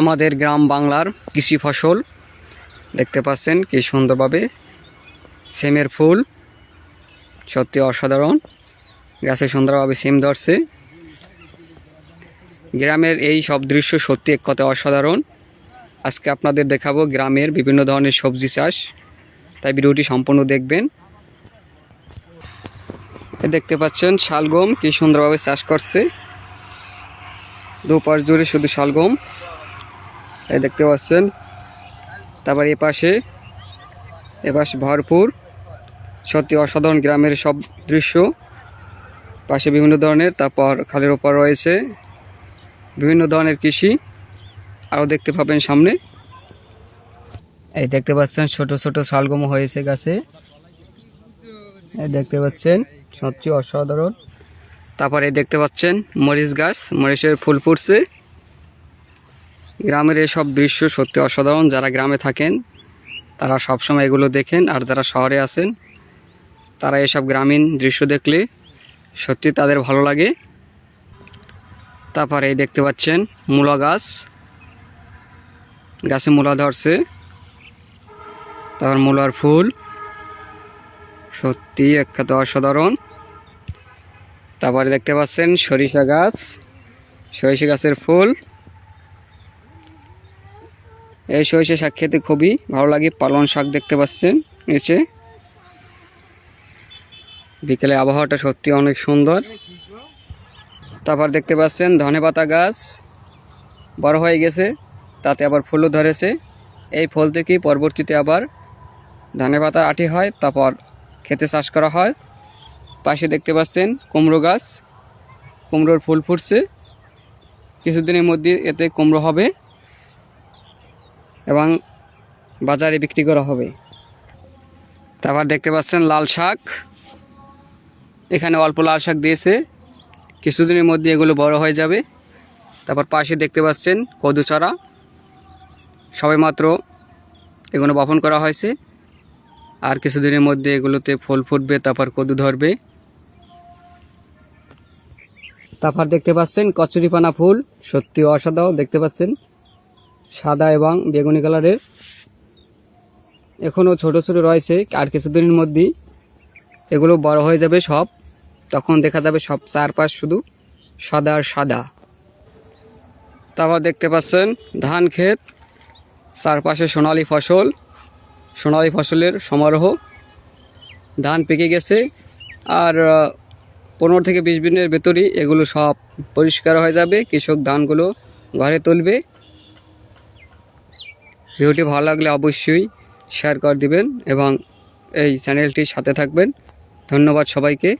আমাদের গ্রাম বাংলার কৃষি ফসল দেখতে পাচ্ছেন কি সুন্দরভাবে সিমের ফুল সত্যি অসাধারণ। গাছে সুন্দরভাবে সিম ধরছে। গ্রামের এই সব দৃশ্য সত্যি এক কথা অসাধারণ। আজকে আপনাদের দেখাবো গ্রামের বিভিন্ন ধরনের সবজি চাষ, তাই ভিডিওটি সম্পূর্ণ দেখবেন। দেখতে পাচ্ছেন শালগম কি সুন্দরভাবে চাষ করছে, দুপাশ জুড়ে শুধু শালগম এই দেখতে পাচ্ছেন। তারপর এপাশে ভরপুর, সত্যি অসাধারণ গ্রামের সব দৃশ্য। পাশে বিভিন্ন ধরনের, তারপর খালের ওপর রয়েছে বিভিন্ন ধরনের কৃষি আরও দেখতে পাবেন সামনে। এই দেখতে পাচ্ছেন ছোট ছোট শালগম হয়েছে গাছে, এই দেখতে পাচ্ছেন সত্যি অসাধারণ। তারপরে দেখতে পাচ্ছেন মরিচ গাছ, মরিচের ফুল ফুটছে। গ্রামের এসব দৃশ্য সত্যি অসাধারণ। যারা গ্রামে থাকেন তারা সবসময় এগুলো দেখেন, আর যারা শহরে আছেন তারা এসব গ্রামীণ দৃশ্য দেখলে সত্যি তাদের ভালো লাগে। তারপরে এই দেখতে পাচ্ছেন মূলা গাছ, গাছে মূলা ধরছে, তারপর মূলার ফুল সত্যি এক কথা অসাধারণ। তারপরে দেখতে পাচ্ছেন সরিষা গাছ, সরিষা গাছের ফুল। এই সরিষা শাক খেতে খুবই ভালো লাগে। পালং শাক দেখতে পাচ্ছেন নিচে। বিকেলে আবহাওয়াটা সত্যি অনেক সুন্দর। তারপর দেখতে পাচ্ছেন ধনেপাতা গাছ বড় হয়ে গেছে, তাতে আবার ফুলও ধরেছে। এই ফুল থেকে পরবর্তীতে আবার ধনেপাতা আটি হয়, তারপর খেতে চাষ করা হয়। পাশে দেখতে পাচ্ছেন কুমড়ো গাছ, কুমড়োর ফুল ফুটছে। কিছুদিনের মধ্যে এতে কুমড়ো হবে এবং বাজারে বিক্রি করা হবে। তারপর দেখতে পাচ্ছেন লাল শাক, এখানে অল্প লাল শাক দিয়েছে, কিছুদিনের মধ্যে এগুলো বড় হয়ে যাবে। তারপর পাশে দেখতে পাচ্ছেন কদু চারা, সবেমাত্র এগুলো বপন করা হয়েছে, আর কিছুদিনের মধ্যে এগুলোতে ফুল ফুটবে, তারপর কদু ধরবে। তারপর দেখতে পাচ্ছেন কচুরিপানা ফুল, সত্যি অসাধারণ দেখতে পাচ্ছেন, সাদা এবং বেগুনি কালারের। এখনও ছোট ছোট রয়েছে, আর কিছুদিনের মধ্যেই এগুলো বড় হয়ে যাবে সব, তখন দেখা যাবে সব চারপাশ শুধু সাদা আর সাদা। তারপর দেখতে পাচ্ছেন ধান ক্ষেত, চারপাশে সোনালি ফসল, সোনালি ফসলের সমারোহ। ধান পেকে গেছে, আর 15 থেকে 20 দিনের ভেতরই এগুলো সব পরিষ্কার হয়ে যাবে। কৃষক ধানগুলো ঘরে তুলবে। ভিডিওটি ভালো লাগলে অবশ্যই শেয়ার করে দিবেন এবং এই চ্যানেলটির সাথে থাকবেন। ধন্যবাদ সবাইকে।